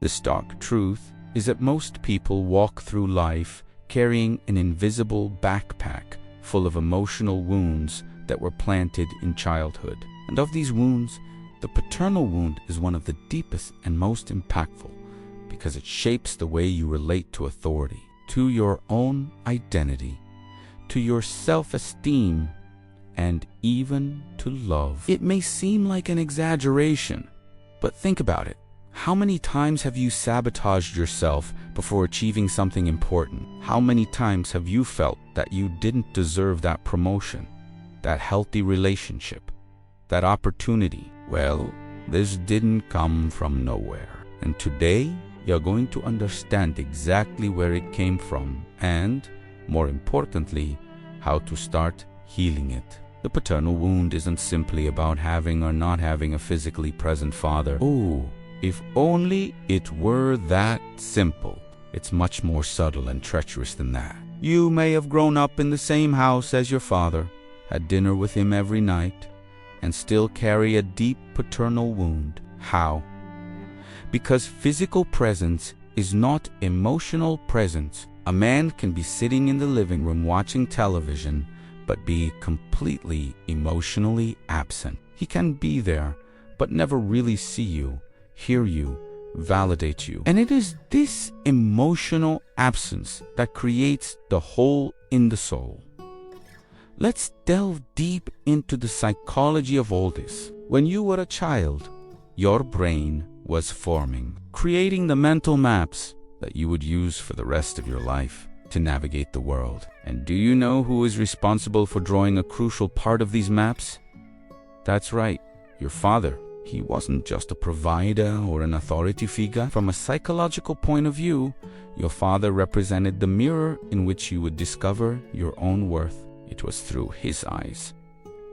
The stark truth is that most people walk through life carrying an invisible backpack full of emotional wounds that were planted in childhood. And of these wounds, the paternal wound is one of the deepest and most impactful because it shapes the way you relate to authority, to your own identity, to your self-esteem, and even to love. It may seem like an exaggeration, but think about it. How many times have you sabotaged yourself before achieving something important? How many times have you felt that you didn't deserve that promotion, that healthy relationship, that opportunity? Well, this didn't come from nowhere. And today, you're going to understand exactly where it came from and, more importantly, how to start healing it. The paternal wound isn't simply about having or not having a physically present father. Oh, if only it were that simple. It's much more subtle and treacherous than that. You may have grown up in the same house as your father, had dinner with him every night, and still carry a deep paternal wound. How? Because physical presence is not emotional presence. A man can be sitting in the living room watching television, but be completely emotionally absent. He can be there, but never really see you, hear you, validate you. And it is this emotional absence that creates the hole in the soul. Let's delve deep into the psychology of all this. When you were a child, your brain was forming, creating the mental maps that you would use for the rest of your life to navigate the world. And do you know who is responsible for drawing a crucial part of these maps? That's right, your father. He wasn't just a provider or an authority figure. From a psychological point of view, your father represented the mirror in which you would discover your own worth. It was through his eyes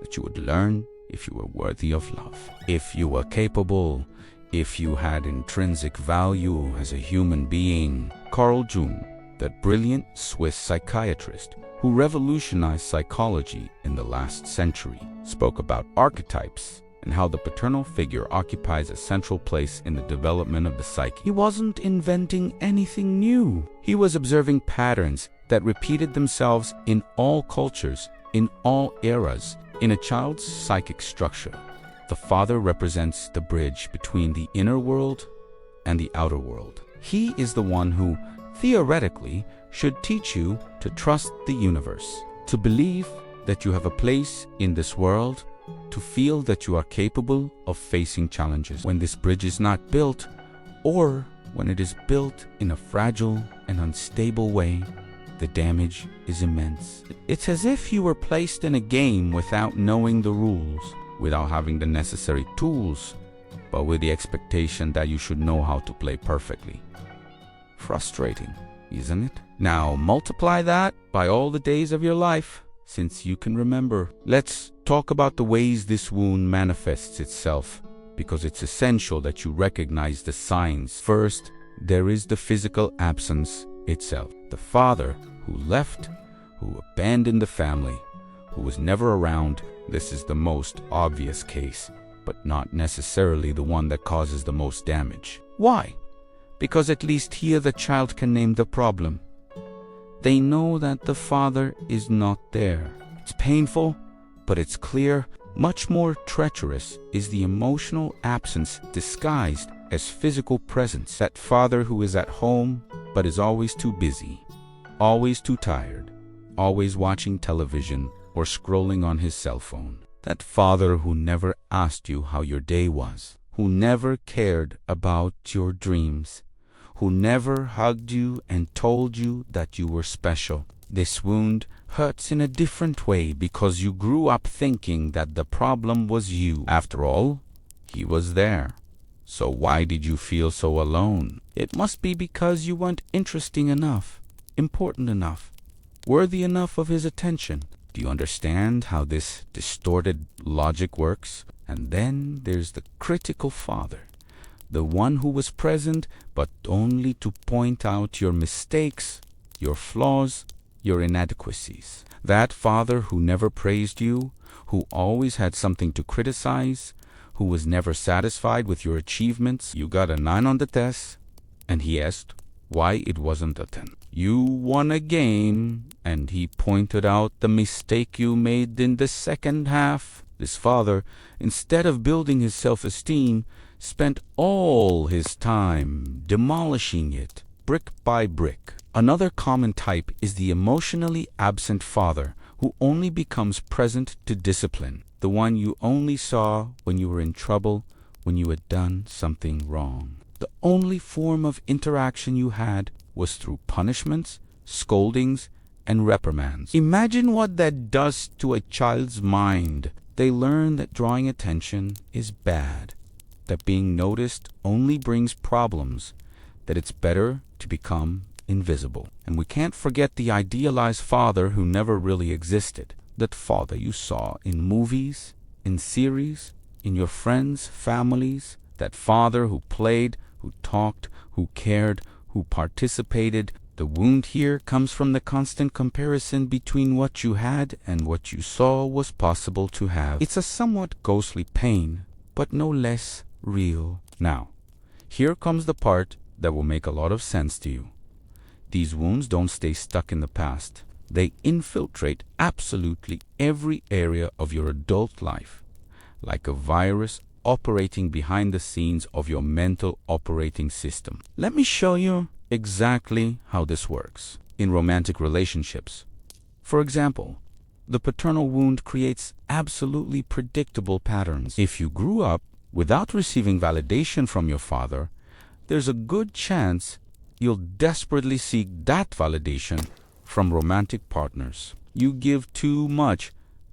that you would learn if you were worthy of love, if you were capable, if you had intrinsic value as a human being. Carl Jung, that brilliant Swiss psychiatrist who revolutionized psychology in the last century, spoke about archetypes and how the paternal figure occupies a central place in the development of the psyche. He wasn't inventing anything new. He was observing patterns that repeated themselves in all cultures, in all eras, in a child's psychic structure. The father represents the bridge between the inner world and the outer world. He is the one who, theoretically, should teach you to trust the universe, to believe that you have a place in this world, to feel that you are capable of facing challenges. When this bridge is not built, or when it is built in a fragile and unstable way, the damage is immense. It's as if you were placed in a game without knowing the rules, without having the necessary tools, but with the expectation that you should know how to play perfectly. Frustrating, isn't it? Now multiply that by all the days of your life since you can remember. Let's talk about the ways this wound manifests itself, because it's essential that you recognize the signs. First, there is the physical absence itself. The father who left, who abandoned the family, who was never around. This is the most obvious case, but not necessarily the one that causes the most damage. Why? Because at least here the child can name the problem. They know that the father is not there. It's painful, but it's clear. Much more treacherous is the emotional absence disguised as physical presence. That father who is at home but is always too busy, always too tired, always watching television or scrolling on his cell phone. That father who never asked you how your day was, who never cared about your dreams, who never hugged you and told you that you were special. This wound hurts in a different way because you grew up thinking that the problem was you. After all, he was there. So why did you feel so alone? It must be because you weren't interesting enough, important enough, worthy enough of his attention. Do you understand how this distorted logic works? And then there's the critical father, the one who was present but only to point out your mistakes, your flaws, your inadequacies. That father who never praised you, who always had something to criticize, who was never satisfied with your achievements. You got a 9 on the test, and he asked why it wasn't a 10. You won a game, and he pointed out the mistake you made in the second half. This father, instead of building his self-esteem, spent all his time demolishing it, brick by brick. Another common type is the emotionally absent father who only becomes present to discipline, the one you only saw when you were in trouble, when you had done something wrong. The only form of interaction you had was through punishments, scoldings, and reprimands. Imagine what that does to a child's mind. They learn that drawing attention is bad, that being noticed only brings problems, that it's better to become invisible. And we can't forget the idealized father who never really existed. That father you saw in movies, in series, in your friends' families. That father who played, who talked, who cared, who participated. The wound here comes from the constant comparison between what you had and what you saw was possible to have. It's a somewhat ghostly pain, but no less real. Now, here comes the part that will make a lot of sense to you. These wounds don't stay stuck in the past. They infiltrate absolutely every area of your adult life, like a virus operating behind the scenes of your mental operating system. Let me show you exactly how this works in romantic relationships. For example, the paternal wound creates absolutely predictable patterns. If you grew up without receiving validation from your father, there's a good chance you'll desperately seek that validation from romantic partners. You give too much,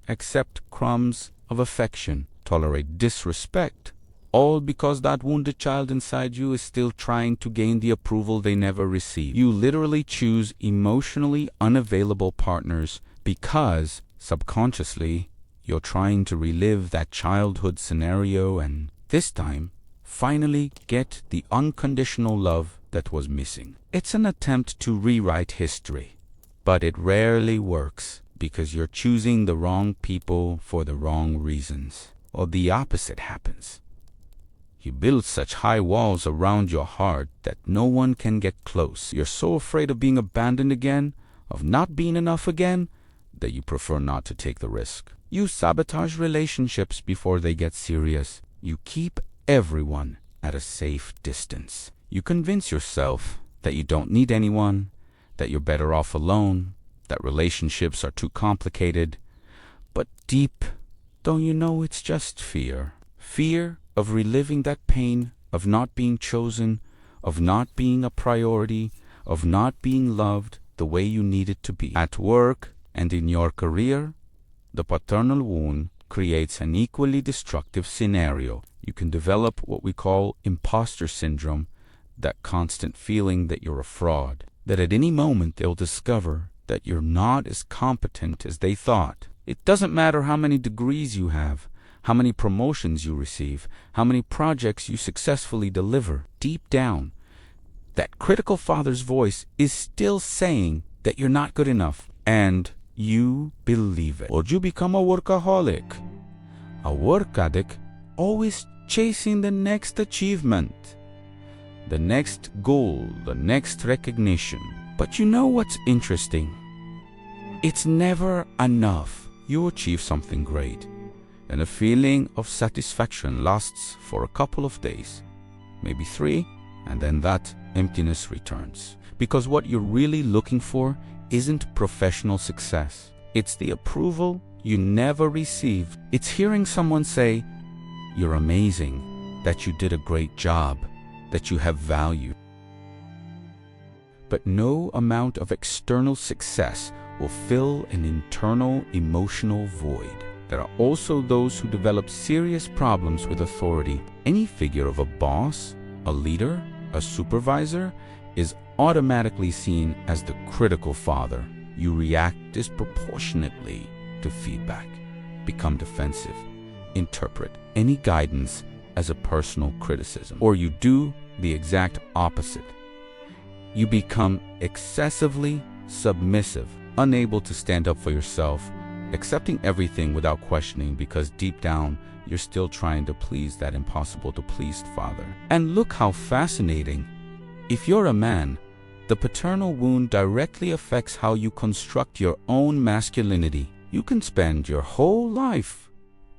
accept crumbs of affection, tolerate disrespect, all because that wounded child inside you is still trying to gain the approval they never received. You literally choose emotionally unavailable partners because subconsciously you're trying to relive that childhood scenario and this time finally get the unconditional love that was missing. It's an attempt to rewrite history, but it rarely works because you're choosing the wrong people for the wrong reasons. Or the opposite happens. You build such high walls around your heart that no one can get close. You're so afraid of being abandoned again, of not being enough again, that you prefer not to take the risk. You sabotage relationships before they get serious. You keep everyone at a safe distance. You convince yourself that you don't need anyone, that you're better off alone, that relationships are too complicated. But deep, don't you know it's just fear? Fear of reliving that pain, of not being chosen, of not being a priority, of not being loved the way you needed to be. At work and in your career, the paternal wound creates an equally destructive scenario. You can develop what we call imposter syndrome, that constant feeling that you're a fraud, that at any moment they'll discover that you're not as competent as they thought. It doesn't matter how many degrees you have, how many promotions you receive, how many projects you successfully deliver. Deep down, that critical father's voice is still saying that you're not good enough, and you believe it. Or you become a workaholic. A work addict always chasing the next achievement, the next goal, the next recognition. But you know what's interesting? It's never enough. You achieve something great, and a feeling of satisfaction lasts for a couple of days, maybe 3, and then that emptiness returns. Because what you're really looking for isn't professional success. It's the approval you never received. It's hearing someone say, "You're amazing," that you did a great job, that you have value. But no amount of external success will fill an internal emotional void. There are also those who develop serious problems with authority. Any figure of a boss, a leader, a supervisor is automatically seen as the critical father. You react disproportionately to feedback, become defensive, interpret any guidance as a personal criticism, or you do the exact opposite. You become excessively submissive, unable to stand up for yourself, accepting everything without questioning because deep down you're still trying to please that impossible to please father. And look how fascinating. If you're a man, the paternal wound directly affects how you construct your own masculinity. You can spend your whole life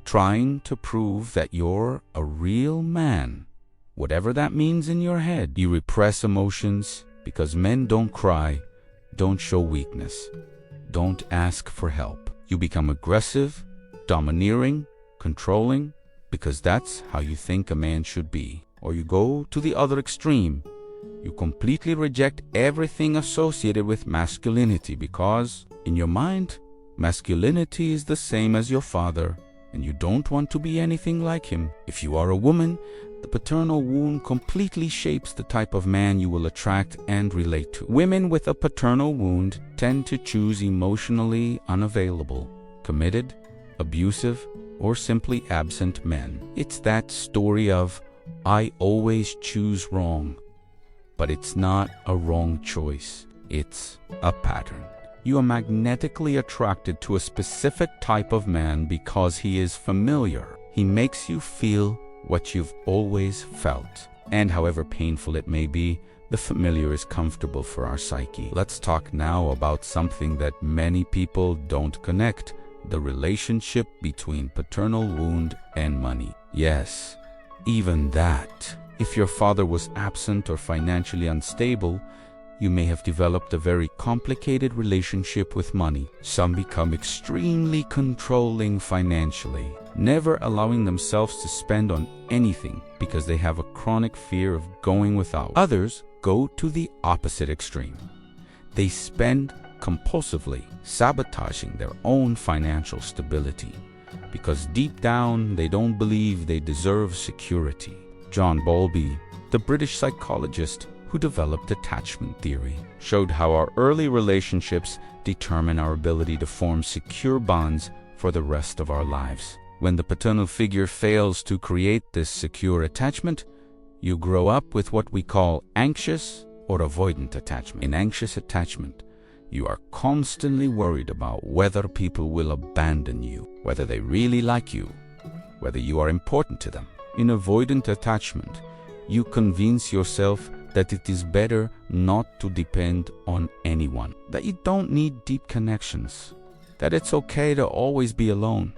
trying to prove that you're a real man. Whatever that means in your head, you repress emotions because men don't cry, don't show weakness, don't ask for help. You become aggressive, domineering, controlling, because that's how you think a man should be. Or you go to the other extreme. You completely reject everything associated with masculinity because, in your mind, masculinity is the same as your father, and you don't want to be anything like him. If you are a woman, the paternal wound completely shapes the type of man you will attract and relate to. Women with a paternal wound tend to choose emotionally unavailable, committed, abusive, or simply absent men. It's that story of, I always choose wrong. But it's not a wrong choice. It's a pattern. You are magnetically attracted to a specific type of man because he is familiar. He makes you feel what you've always felt. And however painful it may be, the familiar is comfortable for our psyche. Let's talk now about something that many people don't connect: the relationship between paternal wound and money. Yes, even that. If your father was absent or financially unstable, you may have developed a very complicated relationship with money. Some become extremely controlling financially, never allowing themselves to spend on anything because they have a chronic fear of going without. Others go to the opposite extreme. They spend compulsively, sabotaging their own financial stability because deep down they don't believe they deserve security. John Bowlby, the British psychologist who developed attachment theory, showed how our early relationships determine our ability to form secure bonds for the rest of our lives. When the paternal figure fails to create this secure attachment, you grow up with what we call anxious or avoidant attachment. In anxious attachment, you are constantly worried about whether people will abandon you, whether they really like you, whether you are important to them. In avoidant attachment, you convince yourself that it is better not to depend on anyone, that you don't need deep connections, that it's okay to always be alone.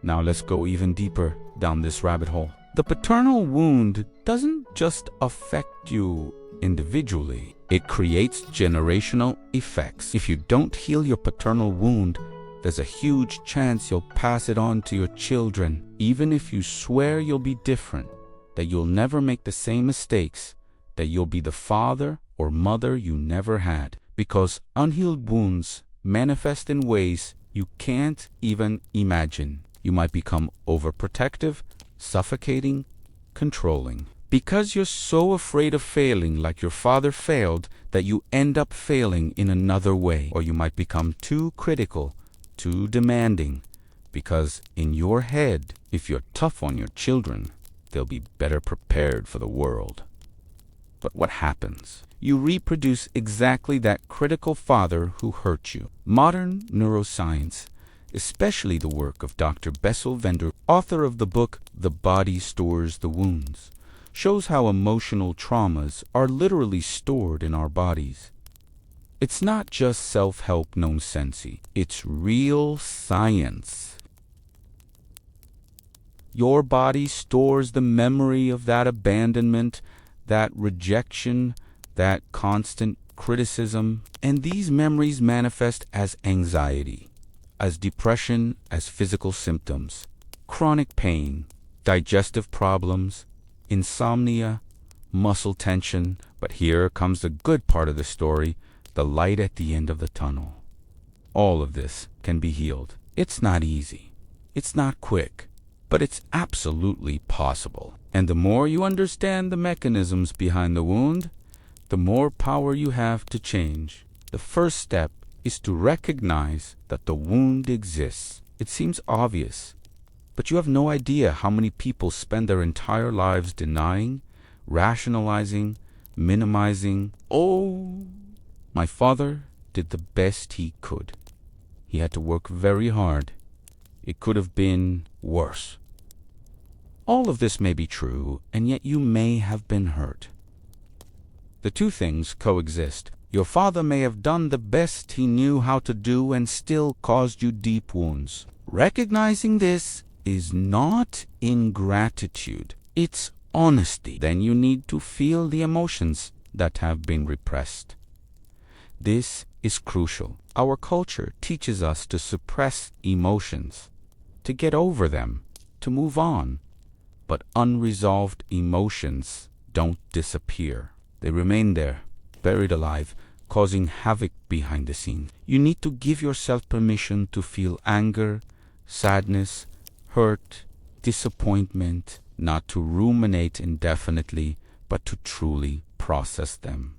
Now let's go even deeper down this rabbit hole. The paternal wound doesn't just affect you individually, it creates generational effects. If you don't heal your paternal wound, there's a huge chance you'll pass it on to your children. Even if you swear you'll be different, that you'll never make the same mistakes, that you'll be the father or mother you never had. Because unhealed wounds manifest in ways you can't even imagine. You might become overprotective, suffocating, controlling. Because you're so afraid of failing like your father failed that you end up failing in another way. Or you might become too critical, too demanding, because in your head, if you're tough on your children, they'll be better prepared for the world. But what happens? You reproduce exactly that critical father who hurt you. Modern neuroscience, especially the work of Dr. Bessel van der, author of the book The Body Stores the Wounds, shows how emotional traumas are literally stored in our bodies. It's not just self-help nonsense, it's real science. Your body stores the memory of that abandonment, that rejection, that constant criticism, and these memories manifest as anxiety, as depression, as physical symptoms, chronic pain, digestive problems, insomnia, muscle tension. But here comes the good part of the story, the light at the end of the tunnel. All of this can be healed. It's not easy. It's not quick. But it's absolutely possible. And the more you understand the mechanisms behind the wound, the more power you have to change. The first step is to recognize that the wound exists. It seems obvious, but you have no idea how many people spend their entire lives denying, rationalizing, minimizing. Oh, my father did the best he could. He had to work very hard. It could have been worse. All of this may be true, and yet you may have been hurt. The two things coexist. Your father may have done the best he knew how to do and still caused you deep wounds. Recognizing this is not ingratitude, it's honesty. Then you need to feel the emotions that have been repressed. This is crucial. Our culture teaches us to suppress emotions, to get over them, to move on. But unresolved emotions don't disappear. They remain there, buried alive, causing havoc behind the scenes. You need to give yourself permission to feel anger, sadness, hurt, disappointment, not to ruminate indefinitely, but to truly process them.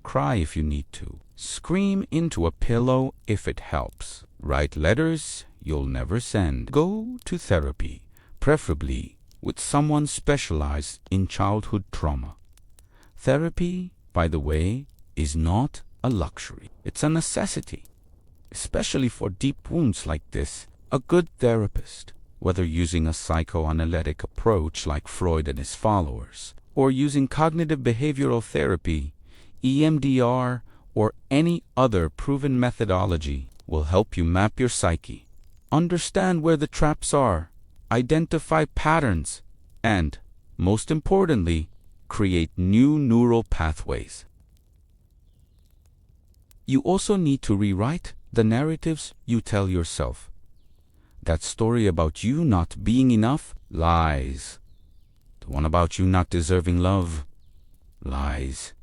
Cry if you need to. Scream into a pillow if it helps. Write letters you'll never send. Go to therapy, preferably with someone specialized in childhood trauma. Therapy, by the way, is not a luxury. It's a necessity, especially for deep wounds like this. A good therapist, whether using a psychoanalytic approach like Freud and his followers, or using cognitive behavioral therapy, EMDR, or any other proven methodology, will help you map your psyche, understand where the traps are, identify patterns, and, most importantly, create new neural pathways. You also need to rewrite the narratives you tell yourself. That story about you not being enough, lies. The one about you not deserving love, lies.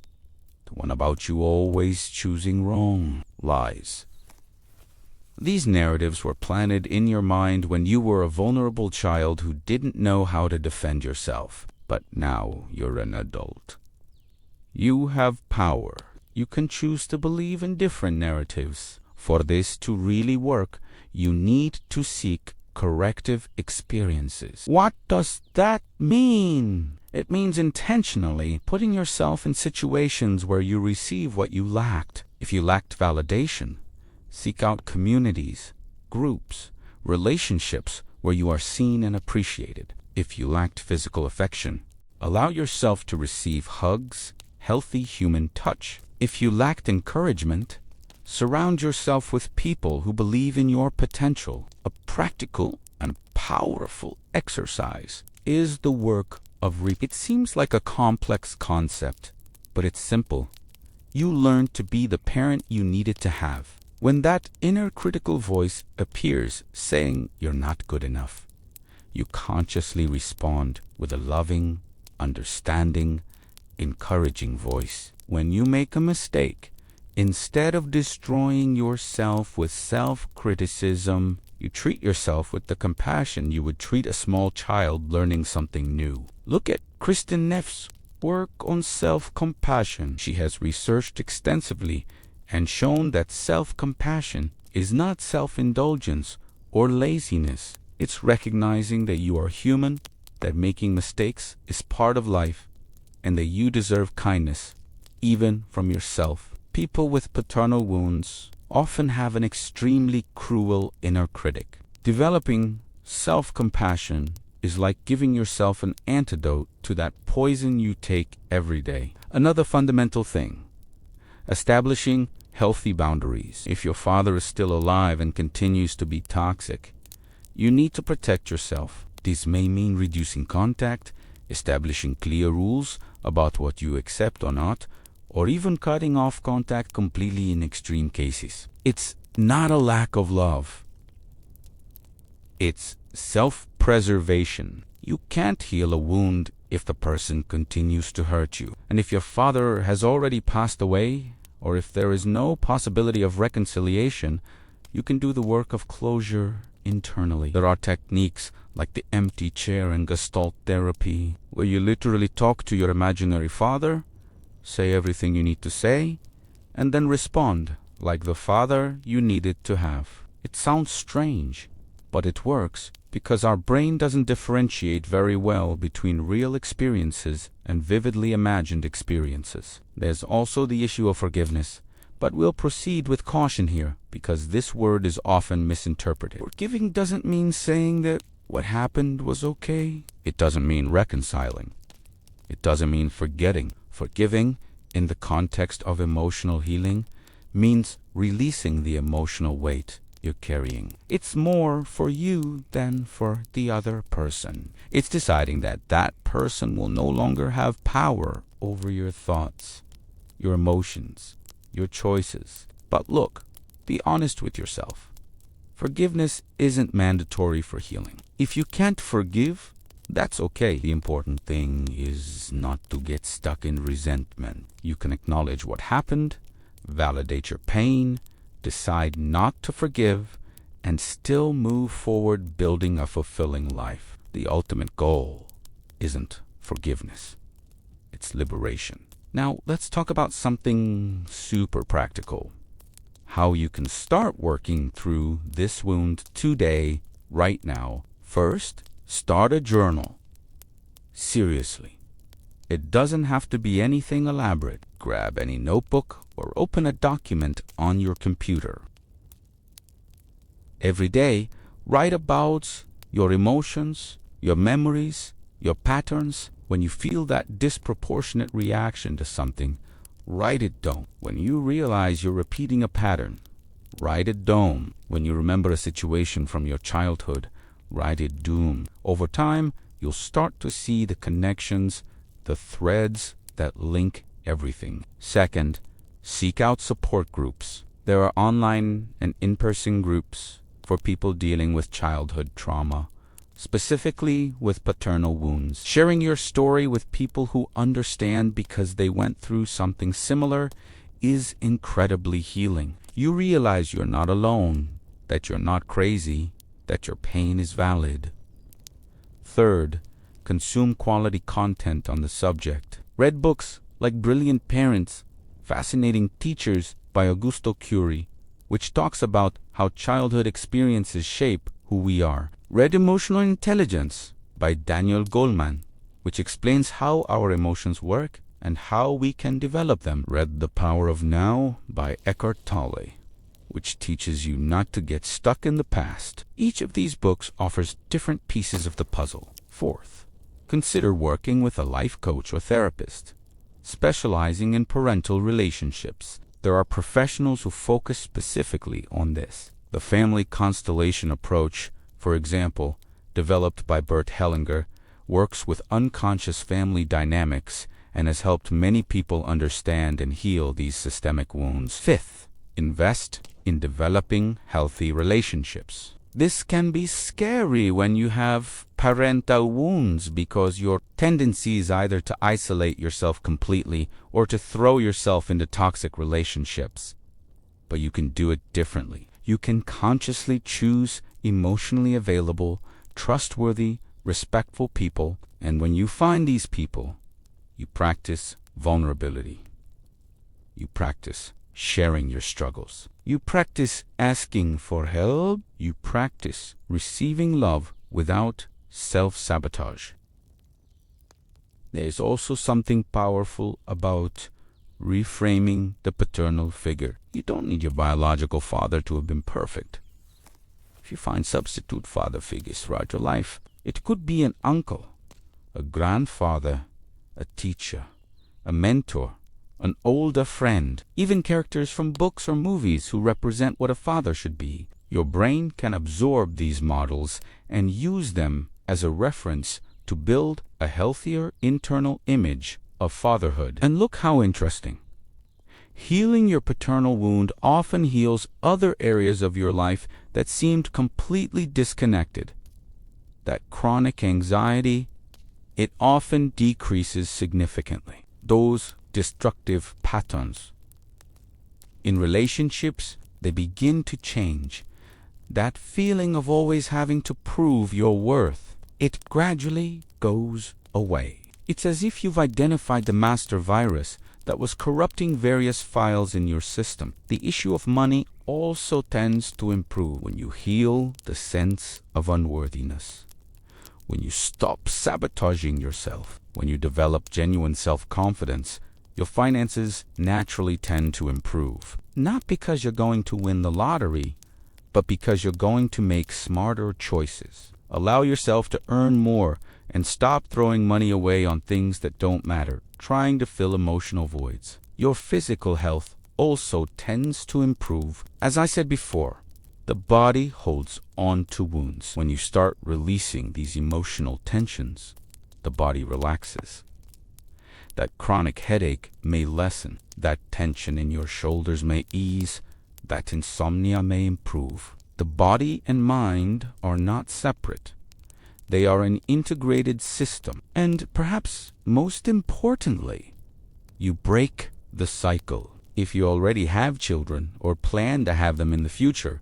The one about you always choosing wrong, lies. These narratives were planted in your mind when you were a vulnerable child who didn't know how to defend yourself. But now you're an adult. You have power. You can choose to believe in different narratives. For this to really work, you need to seek corrective experiences. What does that mean? It means intentionally putting yourself in situations where you receive what you lacked. If you lacked validation, seek out communities, groups, relationships where you are seen and appreciated. If you lacked physical affection, allow yourself to receive hugs, healthy human touch. If you lacked encouragement, surround yourself with people who believe in your potential. A practical and powerful exercise is the work of It seems like a complex concept, but it's simple. You learn to be the parent you needed to have. When that inner critical voice appears saying you're not good enough, you consciously respond with a loving, understanding, encouraging voice. When you make a mistake, instead of destroying yourself with self-criticism, you treat yourself with the compassion you would treat a small child learning something new. Look at Kristin Neff's work on self-compassion. She has researched extensively and shown that self-compassion is not self-indulgence or laziness. It's recognizing that you are human, that making mistakes is part of life, and that you deserve kindness, even from yourself. People with paternal wounds often have an extremely cruel inner critic. Developing self-compassion is like giving yourself an antidote to that poison you take every day. Another fundamental thing, establishing healthy boundaries. If your father is still alive and continues to be toxic, you need to protect yourself. This may mean reducing contact, establishing clear rules about what you accept or not, or even cutting off contact completely in extreme cases. It's not a lack of love. It's self-preservation. You can't heal a wound if the person continues to hurt you. And if your father has already passed away, or if there is no possibility of reconciliation, you can do the work of closure internally. There are techniques like the empty chair and Gestalt therapy, where you literally talk to your imaginary father, say everything you need to say, and then respond like the father you needed to have. It sounds strange, but it works because our brain doesn't differentiate very well between real experiences and vividly imagined experiences. There's also the issue of forgiveness, but we'll proceed with caution here because this word is often misinterpreted. Forgiving doesn't mean saying that what happened was okay. It doesn't mean reconciling. It doesn't mean forgetting. Forgiving in the context of emotional healing, means releasing the emotional weight you're carrying. It's more for you than for the other person. It's deciding that that person will no longer have power over your thoughts, your emotions, your choices. But look, be honest with yourself. Forgiveness isn't mandatory for healing. If you can't forgive, that's okay. The important thing is not to get stuck in resentment. You can acknowledge what happened, validate your pain, decide not to forgive, and still move forward building a fulfilling life. The ultimate goal isn't forgiveness. It's liberation. Now, let's talk about something super practical. How you can start working through this wound today, right now. First, start a journal. Seriously. It doesn't have to be anything elaborate. Grab any notebook or open a document on your computer. Every day, write about your emotions, your memories, your patterns. When you feel that disproportionate reaction to something, write it down. When you realize you're repeating a pattern, write it down. When you remember a situation from your childhood, write it down. Over time, you'll start to see the connections, the threads that link everything. Second, seek out support groups. There are online and in-person groups for people dealing with childhood trauma, specifically with paternal wounds. Sharing your story with people who understand because they went through something similar is incredibly healing. You realize you're not alone, that you're not crazy, that your pain is valid. Third, consume quality content on the subject. Read books like Brilliant Parents, Fascinating Teachers by Augusto Cury, which talks about how childhood experiences shape who we are. Read Emotional Intelligence by Daniel Goleman, which explains how our emotions work and how we can develop them. Read The Power of Now by Eckhart Tolle, which teaches you not to get stuck in the past. Each of these books offers different pieces of the puzzle. Fourth, consider working with a life coach or therapist, specializing in parental relationships. There are professionals who focus specifically on this. The family constellation approach, for example, developed by Bert Hellinger, works with unconscious family dynamics and has helped many people understand and heal these systemic wounds. Fifth, invest in developing healthy relationships. This can be scary when you have parental wounds because your tendency is either to isolate yourself completely or to throw yourself into toxic relationships. But you can do it differently. You can consciously choose emotionally available, trustworthy, respectful people, and when you find these people, you practice vulnerability. You practice sharing your struggles. You practice asking for help. You practice receiving love without self-sabotage. There's also something powerful about reframing the paternal figure. You don't need your biological father to have been perfect. If you find substitute father figures throughout your life, it could be an uncle, a grandfather, a teacher, a mentor, an older friend, even characters from books or movies who represent what a father should be. Your brain can absorb these models and use them as a reference to build a healthier internal image of fatherhood. And look how interesting. Healing your paternal wound often heals other areas of your life that seemed completely disconnected. That chronic anxiety, it often decreases significantly. Those destructive patterns in relationships, they begin to change. That feeling of always having to prove your worth, it gradually goes away. It's as if you've identified the master virus that was corrupting various files in your system. The issue of money also tends to improve when you heal the sense of unworthiness, when you stop sabotaging yourself, when you develop genuine self-confidence. Your finances naturally tend to improve, not because you're going to win the lottery, but because you're going to make smarter choices. Allow yourself to earn more and stop throwing money away on things that don't matter. trying to fill emotional voids. Your physical health also tends to improve. As I said before, the body holds on to wounds. When you start releasing these emotional tensions, the body relaxes. That chronic headache may lessen. That tension in your shoulders may ease. That insomnia may improve. The body and mind are not separate. They are an integrated system. And perhaps most importantly, you break the cycle. If you already have children or plan to have them in the future,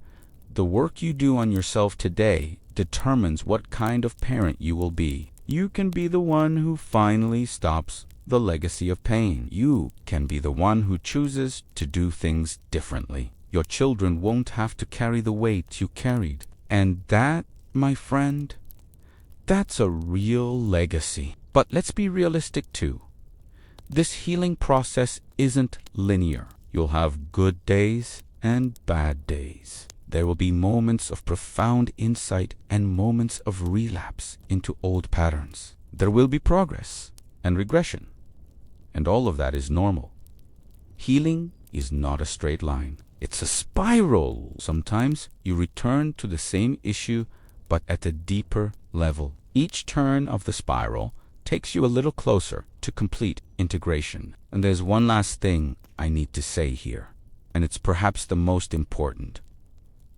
the work you do on yourself today determines what kind of parent you will be. You can be the one who finally stops the legacy of pain. You can be the one who chooses to do things differently. Your children won't have to carry the weight you carried. And that, my friend, that's a real legacy. But let's be realistic too. This healing process isn't linear. You'll have good days and bad days. There will be moments of profound insight and moments of relapse into old patterns. There will be progress and regression, and all of that is normal. Healing is not a straight line. It's a spiral. Sometimes you return to the same issue, but at a deeper level. Each turn of the spiral takes you a little closer to complete integration. And there's one last thing I need to say here, and it's perhaps the most important.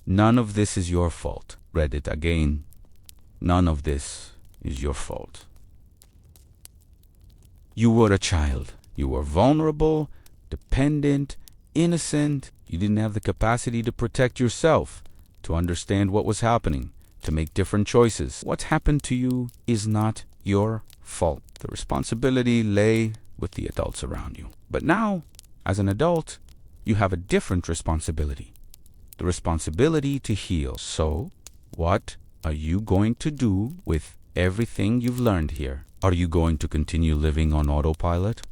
None of this is your fault. Read it again. None of this is your fault. You were a child. You were vulnerable, dependent, innocent. You didn't have the capacity to protect yourself, to understand what was happening, to make different choices. What happened to you is not your fault. The responsibility lay with the adults around you. But now, as an adult, you have a different responsibility. The responsibility to heal. So, what are you going to do with everything you've learned here? Are you going to continue living on autopilot,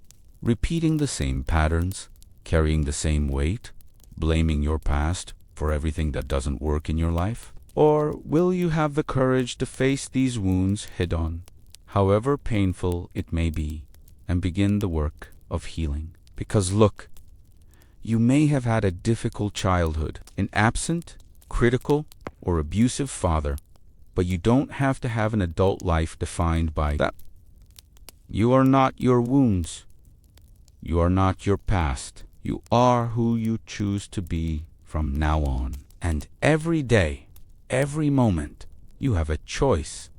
repeating the same patterns, carrying the same weight, blaming your past for everything that doesn't work in your life? Or will you have the courage to face these wounds head-on, however painful it may be, and begin the work of healing? Because look, you may have had a difficult childhood, an absent, critical, or abusive father, but you don't have to have an adult life defined by that. You are not your wounds. You are not your past. You are who you choose to be from now on. And every day, every moment, you have a choice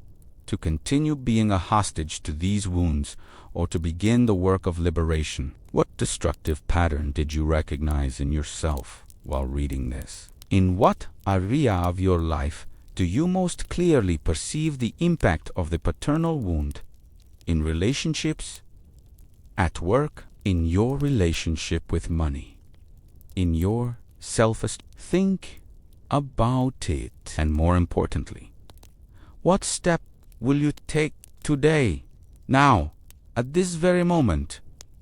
to continue being a hostage to these wounds or to begin the work of liberation. What destructive pattern did you recognize in yourself while reading this? In what area of your life do you most clearly perceive the impact of the paternal wound? In relationships, at work, in your relationship with money, in your self-esteem? Think about it. And more importantly, what step will you take today, now, at this very moment,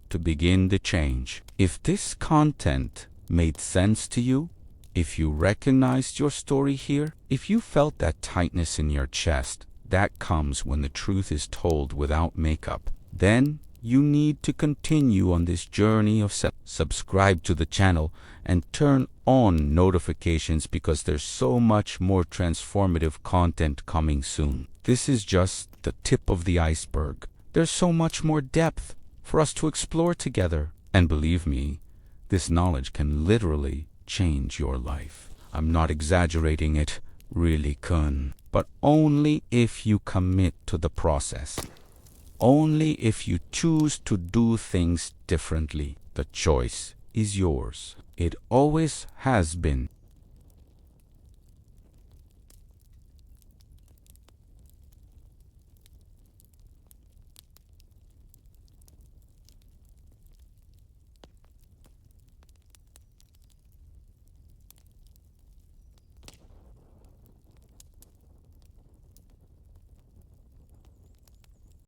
to begin the change? If this content made sense to you, if you recognized your story here, if you felt that tightness in your chest that comes when the truth is told without makeup, then you need to continue on this journey of subscribe to the channel and turn on notifications because there's so much more transformative content coming soon. This is just the tip of the iceberg. There's so much more depth for us to explore together. And believe me, this knowledge can literally change your life. I'm not exaggerating, it really can. But only if you commit to the process. Only if you choose to do things differently. The choice is yours. It always has been.